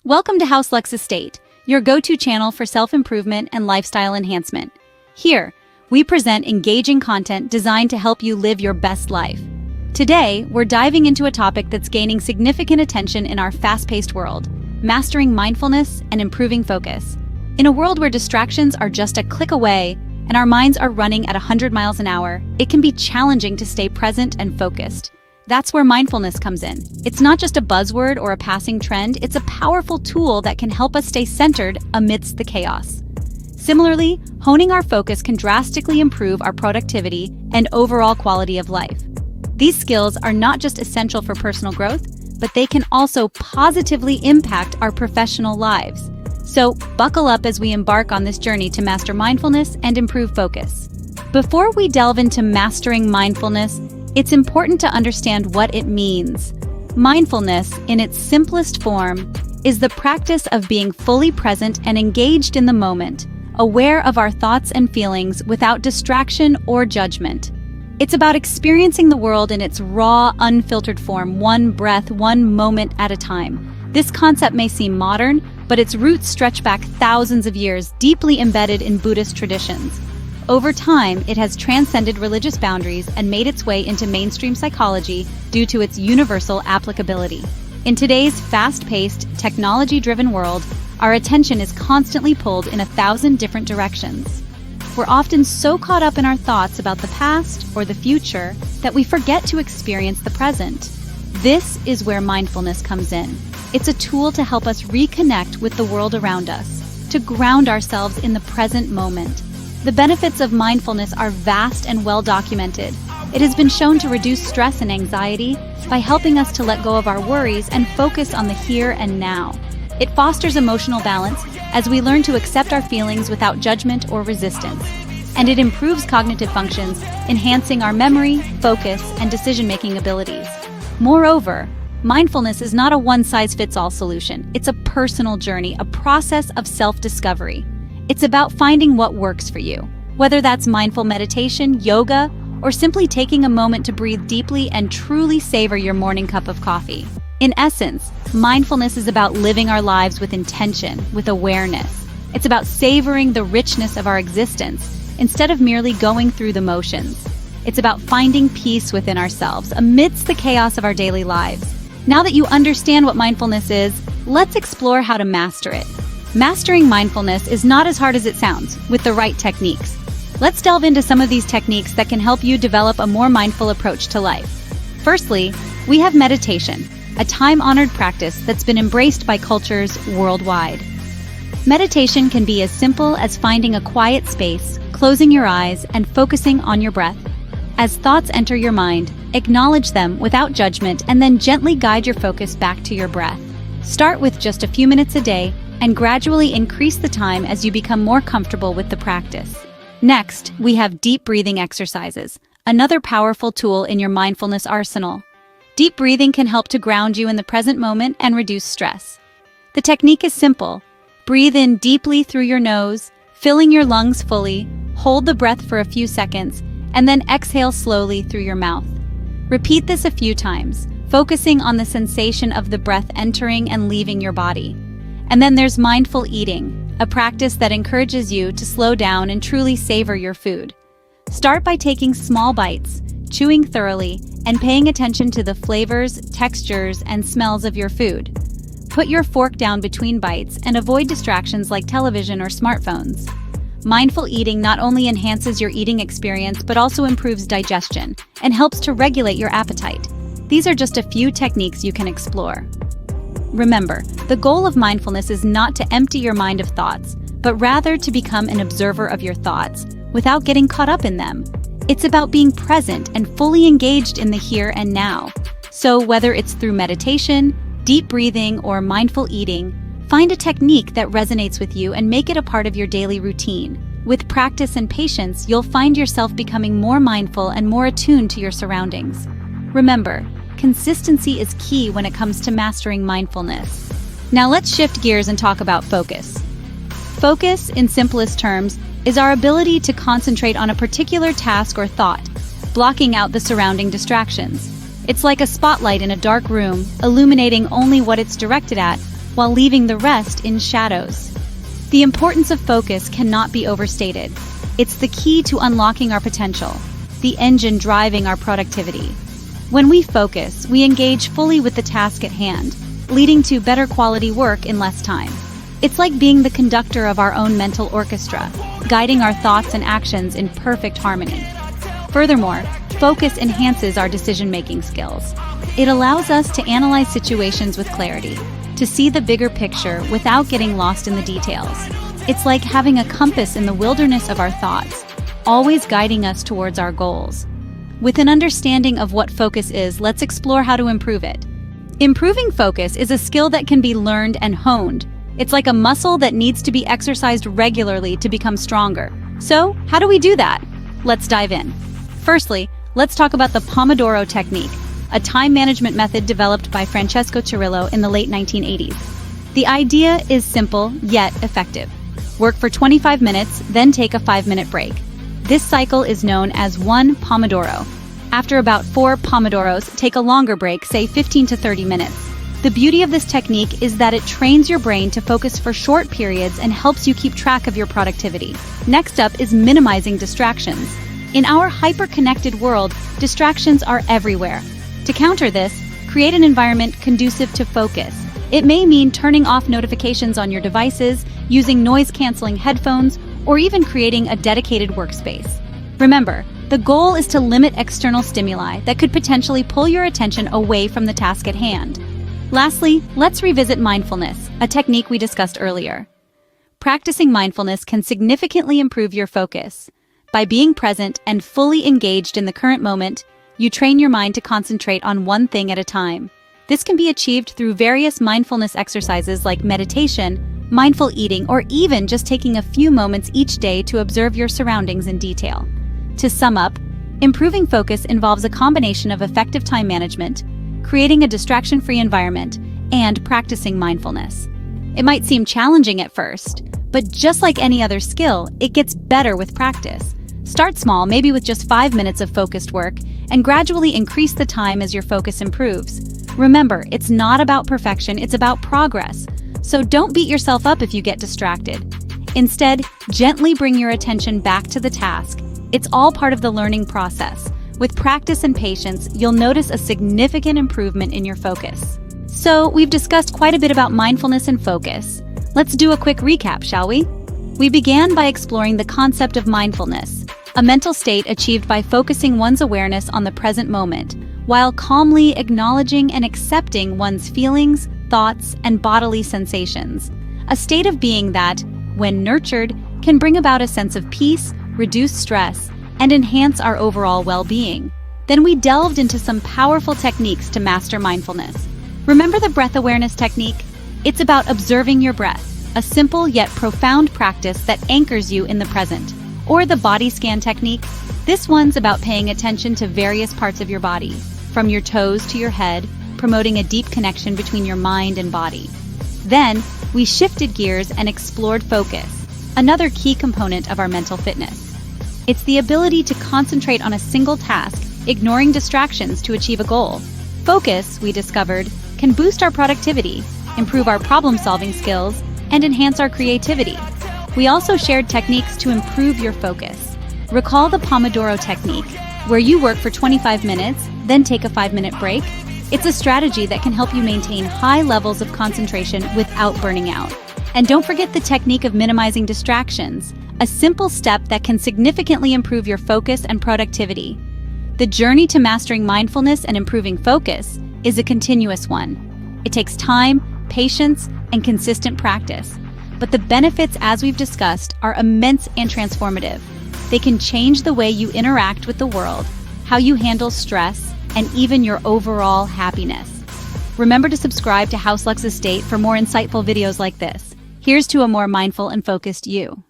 Welcome to HouseLux Estate, your go-to channel for self-improvement and lifestyle enhancement. Here, we present engaging content designed to help you live your best life. Today, we're diving into a topic that's gaining significant attention in our fast-paced world: mastering mindfulness and improving focus. In a world where distractions are just a click away and our minds are running at 100 miles an hour, it can be challenging to stay present and focused. That's where mindfulness comes in. It's not just a buzzword or a passing trend, it's a powerful tool that can help us stay centered amidst the chaos. Similarly, honing our focus can drastically improve our productivity and overall quality of life. These skills are not just essential for personal growth, but they can also positively impact our professional lives. So, buckle up as we embark on this journey to master mindfulness and improve focus. Before we delve into mastering mindfulness, it's important to understand what it means. Mindfulness, in its simplest form, is the practice of being fully present and engaged in the moment, aware of our thoughts and feelings without distraction or judgment. It's about experiencing the world in its raw, unfiltered form, one breath, one moment at a time. This concept may seem modern, but its roots stretch back thousands of years, deeply embedded in Buddhist traditions. Over time, it has transcended religious boundaries and made its way into mainstream psychology due to its universal applicability. In today's fast-paced, technology-driven world, our attention is constantly pulled in 1,000 different directions. We're often so caught up in our thoughts about the past or the future that we forget to experience the present. This is where mindfulness comes in. It's a tool to help us reconnect with the world around us, to ground ourselves in the present moment. The benefits of mindfulness are vast and well documented. It has been shown to reduce stress and anxiety by helping us to let go of our worries and focus on the here and now. It fosters emotional balance as we learn to accept our feelings without judgment or resistance. And it improves cognitive functions, enhancing our memory, focus, and decision-making abilities. Moreover, mindfulness is not a one-size-fits-all solution. It's a personal journey, a process of self-discovery. It's about finding what works for you, whether that's mindful meditation, yoga, or simply taking a moment to breathe deeply and truly savor your morning cup of coffee. In essence, mindfulness is about living our lives with intention, with awareness. It's about savoring the richness of our existence instead of merely going through the motions. It's about finding peace within ourselves amidst the chaos of our daily lives. Now that you understand what mindfulness is, let's explore how to master it. Mastering mindfulness is not as hard as it sounds with the right techniques. Let's delve into some of these techniques that can help you develop a more mindful approach to life. Firstly, we have meditation, a time-honored practice that's been embraced by cultures worldwide. Meditation can be as simple as finding a quiet space, closing your eyes, and focusing on your breath. As thoughts enter your mind, acknowledge them without judgment and then gently guide your focus back to your breath. Start with just a few minutes a day and gradually increase the time as you become more comfortable with the practice. Next, we have deep breathing exercises, another powerful tool in your mindfulness arsenal. Deep breathing can help to ground you in the present moment and reduce stress. The technique is simple. Breathe in deeply through your nose, filling your lungs fully, hold the breath for a few seconds, and then exhale slowly through your mouth. Repeat this a few times, focusing on the sensation of the breath entering and leaving your body. And then there's mindful eating, a practice that encourages you to slow down and truly savor your food. Start by taking small bites, chewing thoroughly, and paying attention to the flavors, textures, and smells of your food. Put your fork down between bites and avoid distractions like television or smartphones. Mindful eating not only enhances your eating experience but also improves digestion and helps to regulate your appetite. These are just a few techniques you can explore. Remember, the goal of mindfulness is not to empty your mind of thoughts, but rather to become an observer of your thoughts without getting caught up in them. It's about being present and fully engaged in the here and now. So whether it's through meditation, deep breathing, or mindful eating, find a technique that resonates with you and make it a part of your daily routine. With practice and patience, you'll find yourself becoming more mindful and more attuned to your surroundings. Remember, consistency is key when it comes to mastering mindfulness. Now let's shift gears and talk about focus. Focus, in simplest terms, is our ability to concentrate on a particular task or thought, blocking out the surrounding distractions. It's like a spotlight in a dark room, illuminating only what it's directed at, while leaving the rest in shadows. The importance of focus cannot be overstated. It's the key to unlocking our potential, the engine driving our productivity. When we focus, we engage fully with the task at hand, leading to better quality work in less time. It's like being the conductor of our own mental orchestra, guiding our thoughts and actions in perfect harmony. Furthermore, focus enhances our decision-making skills. It allows us to analyze situations with clarity, to see the bigger picture without getting lost in the details. It's like having a compass in the wilderness of our thoughts, always guiding us towards our goals. With an understanding of what focus is, let's explore how to improve it. Improving focus is a skill that can be learned and honed. It's like a muscle that needs to be exercised regularly to become stronger. So, how do we do that? Let's dive in. Firstly, let's talk about the Pomodoro Technique, a time management method developed by Francesco Cirillo in the late 1980s. The idea is simple yet effective. Work for 25 minutes, then take a 5-minute break. This cycle is known as one Pomodoro. After about 4 Pomodoros, take a longer break, say 15 to 30 minutes. The beauty of this technique is that it trains your brain to focus for short periods and helps you keep track of your productivity. Next up is minimizing distractions. In our hyper-connected world, distractions are everywhere. To counter this, create an environment conducive to focus. It may mean turning off notifications on your devices, using noise-canceling headphones, or even creating a dedicated workspace. Remember, the goal is to limit external stimuli that could potentially pull your attention away from the task at hand. Lastly, let's revisit mindfulness, a technique we discussed earlier. Practicing mindfulness can significantly improve your focus. By being present and fully engaged in the current moment, you train your mind to concentrate on one thing at a time. This can be achieved through various mindfulness exercises like meditation, mindful eating, or even just taking a few moments each day to observe your surroundings in detail. To sum up, improving focus involves a combination of effective time management, creating a distraction-free environment, and practicing mindfulness. It might seem challenging at first, but just like any other skill, it gets better with practice. Start small, maybe with just 5 minutes of focused work, and gradually increase the time as your focus improves. Remember, it's not about perfection, it's about progress. So don't beat yourself up if you get distracted. Instead, gently bring your attention back to the task. It's all part of the learning process. With practice and patience, you'll notice a significant improvement in your focus. So, we've discussed quite a bit about mindfulness and focus. Let's do a quick recap, shall we? We began by exploring the concept of mindfulness, a mental state achieved by focusing one's awareness on the present moment, while calmly acknowledging and accepting one's feelings, thoughts, and bodily sensations. A state of being that, when nurtured, can bring about a sense of peace, reduce stress, and enhance our overall well-being. Then we delved into some powerful techniques to master mindfulness. Remember the breath awareness technique? It's about observing your breath, a simple yet profound practice that anchors you in the present. Or the body scan technique? This one's about paying attention to various parts of your body, from your toes to your head, promoting a deep connection between your mind and body. Then, we shifted gears and explored focus, another key component of our mental fitness. It's the ability to concentrate on a single task, ignoring distractions to achieve a goal. Focus, we discovered, can boost our productivity, improve our problem-solving skills, and enhance our creativity. We also shared techniques to improve your focus. Recall the Pomodoro Technique, where you work for 25 minutes, then take a 5-minute break. It's a strategy that can help you maintain high levels of concentration without burning out. And don't forget the technique of minimizing distractions, a simple step that can significantly improve your focus and productivity. The journey to mastering mindfulness and improving focus is a continuous one. It takes time, patience, and consistent practice. But the benefits, as we've discussed, are immense and transformative. They can change the way you interact with the world, how you handle stress, and even your overall happiness. Remember to subscribe to HouseLux Estate for more insightful videos like this. Here's to a more mindful and focused you.